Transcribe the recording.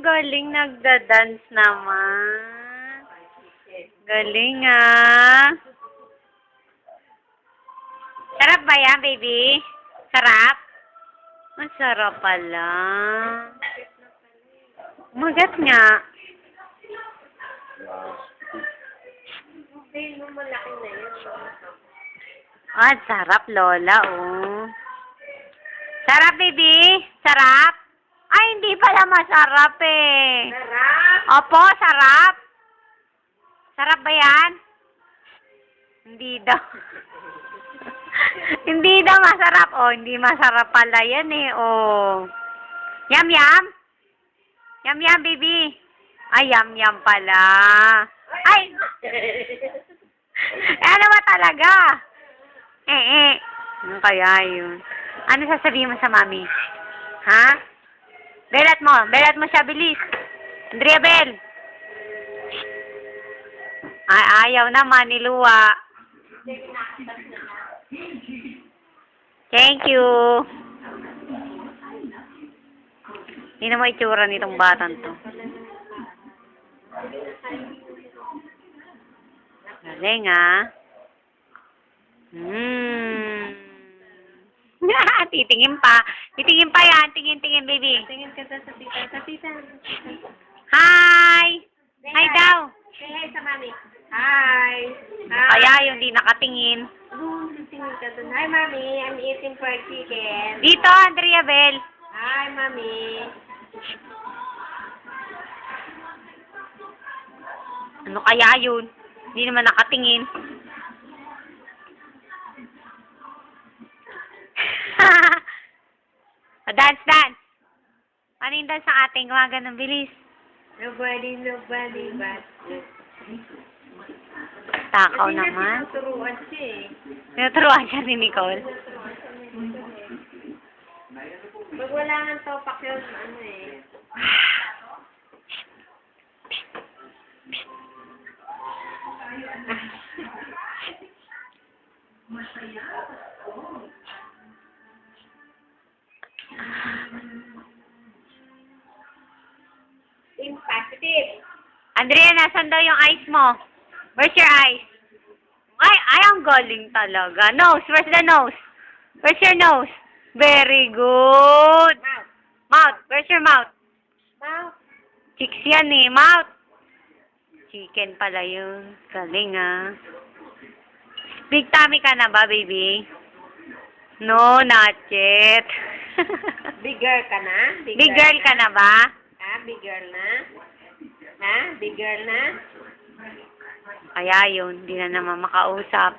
galing. Nagda-dance naman. Galing, ah. Sarap ba yan, baby? Sarap? Masarap pala. Magat nga. Malaki na yun. Ah, sarap, Lola, oh. Sarap, baby? Sarap? Ay, hindi pala masarap, eh. Sarap! Opo, sarap. Sarap ba yan? Hindi daw. Hindi daw masarap. Oh, hindi masarap pala yan, eh. Oh. Yum, yum? Yum, yum, baby. Ay, yum, yum pala. Ay! Ano ba talaga? Ano kaya yun? Ano sasabihin mo sa mami? Ha? Belat mo siya, bilis. Andrea Bel. Ay, ayaw naman ni Luwa. Thank you. Hindi mo itsura nitong batang to. Galing, ah. Titingin pa. Titingin pa yan. Tingin, baby. Tingin ka sa tita. Sa tita. Hi! Hi daw. Say hi sa mami. Hi! Kaya yung di nakatingin. Tingin ka dun. Hi, mami. I'm eating fried chicken. Dito, Andrea Bel. Hi, mami. Ano kaya yun? Hindi naman nakatingin. Dance, dance. Ano yung dance sa ating gumaga ng bilis? Nobody but you. Takaw naman. Tinuturuan siya eh. Tinuturuan siya ni Nicole. Pag wala nga topak yun, ano eh. Think positive. Andrea, nasan daw yung eyes mo? Where's your eyes? Ay, ang galing talaga. Nose, where's the nose? Where's your nose? Very good. Mouth. Mouth, where's your mouth? Mouth. Chicks yan eh, mouth. Chicken pala yun. Galing, ah. Big tummy ka na ba, baby? No, not yet. Big girl ka na? Big girl ka na ba? Ha? Big girl na? Ha? Big girl na? Kaya yun, hindi na naman makausap.